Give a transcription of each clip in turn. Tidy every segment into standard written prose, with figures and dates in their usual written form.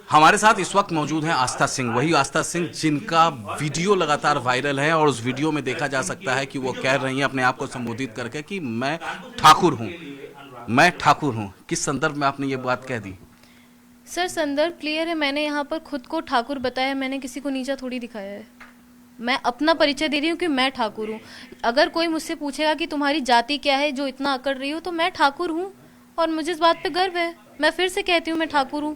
हमारे साथ इस वक्त मौजूद हैं आस्था सिंह, वही आस्था सिंह जिनका वीडियो लगातार वायरल है और उस वीडियो में देखा जा सकता है कि वो कह रही हैं अपने आप को संबोधित करके कि मैं ठाकुर हूं, मैं ठाकुर हूं। किस संदर्भ में आपने ये बात कह दी? सर संदर्भ क्लियर है, मैंने यहाँ पर खुद को ठाकुर बताया, मैंने किसी को नीचा थोड़ी दिखाया है। मैं अपना परिचय दे रही हूँ कि मैं ठाकुर हूँ। अगर कोई मुझसे पूछेगा कि तुम्हारी जाति क्या है जो इतना अकड़ रही हो, तो मैं ठाकुर हूँ और मुझे इस बात पे गर्व है। मैं फिर से कहती हूँ मैं ठाकुर हूँ,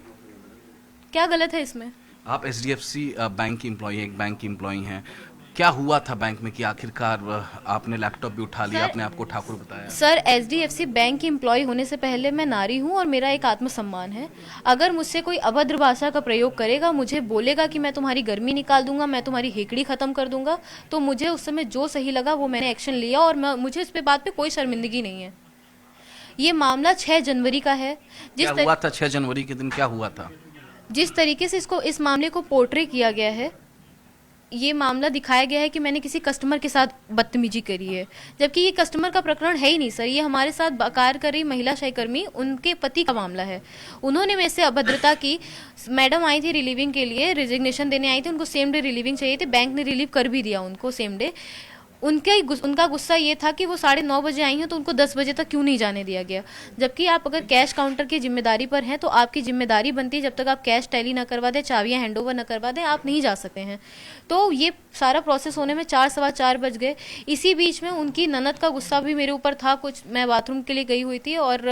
क्या गलत है इसमें? आप एचडीएफसी बैंक की एम्प्लॉई हैं, एक बैंक की एम्प्लॉई हैं। क्या हुआ था बैंक में कि आखिरकार आपने लैपटॉप भी उठा लिया, अपने आप को ठाकुर बताया? सर एचडीएफसी बैंक की एम्प्लॉय होने से पहले मैं नारी हूँ और मेरा एक आत्मसम्मान है। अगर मुझसे कोई अभद्र भाषा का प्रयोग करेगा, मुझे बोलेगा कि मैं तुम्हारी गर्मी निकाल दूंगा, मैं तुम्हारी हेकड़ी खत्म कर दूंगा, तो मुझे उस समय जो सही लगा वो मैंने एक्शन लिया और मुझे इस पे बात पे कोई शर्मिंदगी नहीं है। ये मामला 6 जनवरी का है। क्या हुआ था 6 जनवरी के दिन, क्या हुआ था? जिस तरीके से इस मामले को पोर्ट्रे किया गया है, ये मामला दिखाया गया है कि मैंने किसी कस्टमर के साथ बदतमीजी करी है, जबकि ये कस्टमर का प्रकरण है ही नहीं सर। ये हमारे साथ कार्य कर रही महिला सहकर्मी, उनके पति का मामला है। उन्होंने मेरे से अभद्रता की। मैडम आई थी रिलीविंग के लिए, रिजिग्नेशन देने आई थी, उनको सेम डे रिलीविंग चाहिए थी, बैंक ने रिलीव कर भी दिया उनको सेम डे। उनका गुस्सा ये था कि वो 9:30 बजे आई हैं तो उनको 10 बजे तक क्यों नहीं जाने दिया गया, जबकि आप अगर कैश काउंटर की जिम्मेदारी पर हैं तो आपकी जिम्मेदारी बनती है जब तक आप कैश टैली ना करवा दें, चाबियां हैंडओवर ना करवा दें, आप नहीं जा सकते हैं। तो ये सारा प्रोसेस होने में 4 सवा 4 बज गए। इसी बीच में उनकी ननद का गुस्सा भी मेरे ऊपर था। कुछ मैं बाथरूम के लिए गई हुई थी और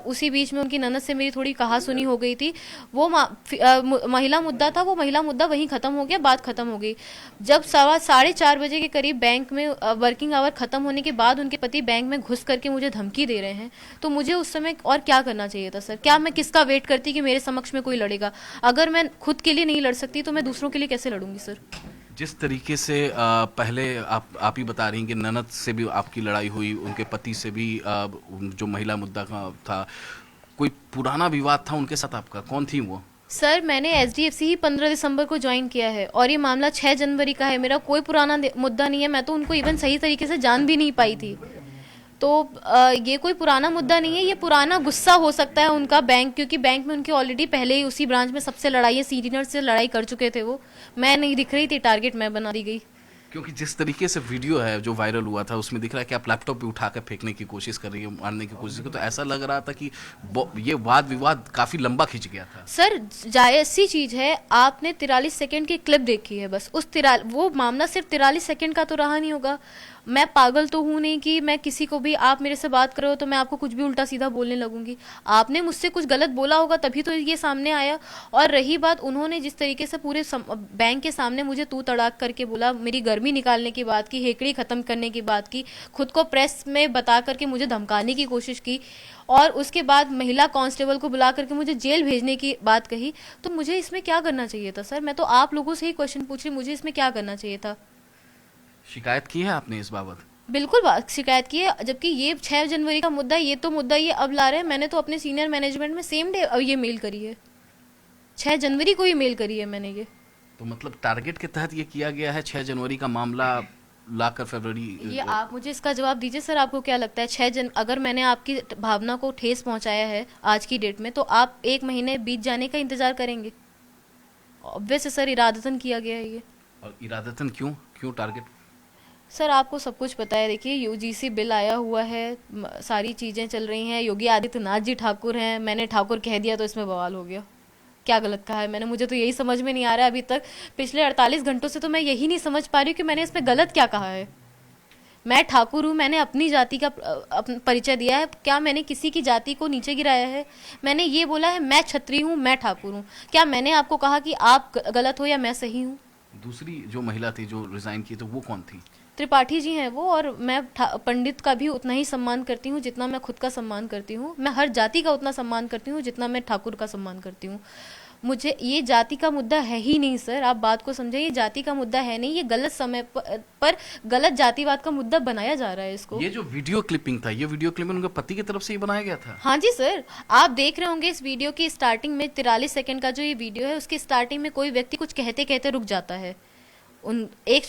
उसी बीच में उनकी ननद से मेरी थोड़ी कहासुनी हो गई थी। वो महिला मुद्दा था, वो महिला मुद्दा वहीं खत्म हो गया, बात खत्म हो गई। जब 4:30 बजे के करीब बैंक में वर्किंग आवर खत्म होने के बाद उनके पति बैंक में घुस करके मुझे धमकी दे रहे हैं, तो मुझे उस समय और क्या करना चाहिए था सर? क्या मैं किसका वेट करती कि मेरे समक्ष में कोई लड़ेगा? अगर मैं खुद के लिए नहीं लड़ सकती तो मैं दूसरों के लिए कैसे लड़ूंगी सर? जिस तरीके से पहले आप ही बता रही हैं कि ननद से भी आपकी लड़ाई हुई, उनके पति से भी जो महिला मुद्दा का था, कोई पुराना विवाद था उनके साथ आपका? कौन थी वो? सर मैंने एचडीएफसी ही 15 दिसंबर को ज्वाइन किया है और ये मामला 6 जनवरी का है। मेरा कोई पुराना मुद्दा नहीं है, मैं तो उनको इवन सही तरीके से जान भी नहीं पाई थी। तो ये कोई पुराना मुद्दा नहीं है, ये पुराना गुस्सा हो सकता है उनका बैंक, क्योंकि बैंक में उनकी ऑलरेडी पहले ही उसी ब्रांच में सबसे लड़ाई है, सीनियर से लड़ाई कर चुके थे वो। मैं नहीं दिख रही थी, टारगेट मैं बना दी गई। क्योंकि जिस तरीके से वीडियो है जो वायरल हुआ था उसमें दिख रहा है कि आप लैपटॉप भी उठा कर फेंकने की कोशिश कर रही है, मारने की कोशिश कर, तो ऐसा लग रहा था कि ये वाद विवाद काफी लंबा खिंच गया था। सर जायज सी चीज है, आपने 43 सेकंड की क्लिप देखी है बस, वो मामला सिर्फ 43 सेकंड का तो रहा नहीं होगा। मैं पागल तो हूँ नहीं कि मैं किसी को भी, आप मेरे से बात करो तो मैं आपको कुछ भी उल्टा सीधा बोलने लगूंगी। आपने मुझसे कुछ गलत बोला होगा तभी तो ये सामने आया। और रही बात, उन्होंने जिस तरीके से पूरे बैंक के सामने मुझे तू तड़ाक करके बोला, मेरी गर्मी निकालने की बात की, हेकड़ी खत्म करने की बात की, खुद को प्रेस में बता करके मुझे धमकाने की कोशिश की और उसके बाद महिला कांस्टेबल को बुला करके मुझे जेल भेजने की बात कही, तो मुझे इसमें क्या करना चाहिए था सर? मैं तो आप लोगों से ही क्वेश्चन पूछ रही, मुझे इसमें क्या करना चाहिए था? शिकायत की है आपने इस बाबत? बिल्कुल शिकायत की है, जबकि ये 6 जनवरी का मुद्दा, ये तो मुद्दा ये अब ला रहे हैं। मैंने तो अपने सीनियर मैनेजमेंट में सेम डे ये मेल करी है, 6 जनवरी को ही मेल करी है मैंने ये। तो मतलब टारगेट के तहत ये किया गया है 6 जनवरी का मामला लाकर फरवरी? ये आप मुझे इसका जवाब दीजिए सर, आपको क्या लगता है अगर मैंने आपकी भावना को ठेस पहुंचाया है आज की डेट में, तो आप 1 महीने बीत जाने का इंतजार करेंगे? ऑब्वियस है सर, इरादतन किया गया है ये। और इरादतन क्यों टारगेट? सर आपको सब कुछ पता है, देखिए यूजीसी बिल आया हुआ है, सारी चीज़ें चल रही हैं, योगी आदित्यनाथ जी ठाकुर हैं, मैंने ठाकुर कह दिया तो इसमें बवाल हो गया। क्या गलत कहा है मैंने? मुझे तो यही समझ में नहीं आ रहा है अभी तक, पिछले 48 घंटों से तो मैं यही नहीं समझ पा रही हूँ कि मैंने इसमें गलत क्या कहा है। मैं ठाकुर हूँ, मैंने अपनी जाति का परिचय दिया है, क्या मैंने किसी की जाति को नीचे गिराया है? मैंने ये बोला है मैं क्षत्रिय हूँ, मैं ठाकुर हूँ। क्या मैंने आपको कहा कि आप गलत हो या मैं सही हूँ? दूसरी जो महिला थी जो रिजाइन की, तो वो कौन थी? त्रिपाठी जी हैं वो, और मैं पंडित का भी उतना ही सम्मान करती हूँ जितना मैं खुद का सम्मान करती हूँ। मैं हर जाति का उतना सम्मान करती हूँ जितना मैं ठाकुर का सम्मान करती हूँ। मुझे ये जाति का मुद्दा है ही नहीं सर, आप बात को समझे, ये जाति का मुद्दा है नहीं, ये गलत समय पर गलत जातिवाद का मुद्दा बनाया जा रहा है इसको। ये जो वीडियो क्लिपिंग था, ये वीडियो क्लिपिंग उनके पति की तरफ से ही बनाया गया था? हाँ जी सर, आप देख रहे होंगे इस वीडियो की स्टार्टिंग में 43 सेकंड का जो ये वीडियो है, उसकी स्टार्टिंग में कोई व्यक्ति कुछ कहते कहते रुक जाता है, एक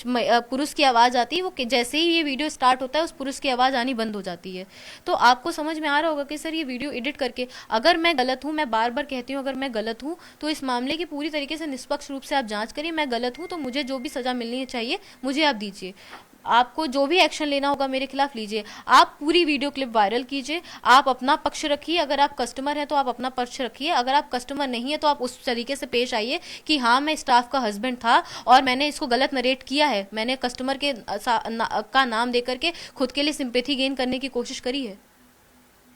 पुरुष की आवाज़ आती है, वो जैसे ही ये वीडियो स्टार्ट होता है उस पुरुष की आवाज़ आनी बंद हो जाती है। तो आपको समझ में आ रहा होगा कि सर ये वीडियो एडिट करके, अगर मैं गलत हूँ, मैं बार बार कहती हूँ अगर मैं गलत हूँ तो इस मामले की पूरी तरीके से निष्पक्ष रूप से आप जांच करिए। मैं गलत हूँ तो मुझे जो भी सज़ा मिलनी चाहिए मुझे आप दीजिए। आपको जो भी एक्शन लेना होगा मेरे खिलाफ लीजिए। आप पूरी वीडियो क्लिप वायरल कीजिए, आप अपना पक्ष रखिए। अगर आप कस्टमर हैं तो आप अपना पक्ष रखिए, अगर आप कस्टमर नहीं है तो आप उस तरीके से पेश आइए कि हाँ मैं स्टाफ का हस्बैंड था और मैंने इसको गलत नरेट किया है, मैंने कस्टमर के का नाम दे करके खुद के लिए सिंपैथी गेन करने की कोशिश करी है।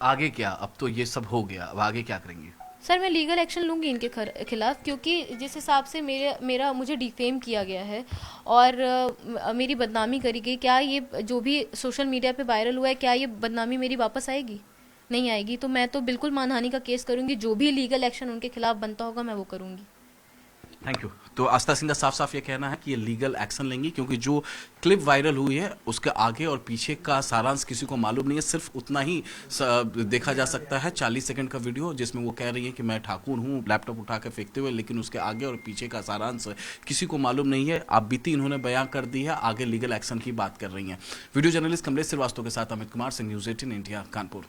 आगे क्या? अब तो ये सब हो गया, अब आगे क्या करेंगे? सर मैं लीगल एक्शन लूंगी इनके खिलाफ, क्योंकि जिस हिसाब से मेरा मुझे डिफेम किया गया है और मेरी बदनामी करी गई, क्या ये जो भी सोशल मीडिया पे वायरल हुआ है क्या ये बदनामी मेरी वापस आएगी? नहीं आएगी। तो मैं तो बिल्कुल मानहानि का केस करूंगी, जो भी लीगल एक्शन उनके खिलाफ बनता होगा मैं वो करूंगी। Thank you. तो आस्था सिंह का साफ साफ ये कहना है कि ये लीगल एक्शन लेंगी, क्योंकि जो क्लिप वायरल हुई है उसके आगे और पीछे का सारांश किसी को मालूम नहीं है। सिर्फ उतना ही देखा जा सकता है 40 सेकंड का वीडियो जिसमें वो कह रही है कि मैं ठाकुर हूँ लैपटॉप उठा के फेंकते हुए, लेकिन उसके आगे और पीछे का सारांश किसी को मालूम नहीं है। आप बीती इन्होंने बयां कर दी है, आगे लीगल एक्शन की बात कर रही हैं। वीडियो जर्नलिस्ट कमलेश श्रीवास्तव के साथ अमित कुमार सिंह, न्यूज़ 18 इंडिया, कानपुर।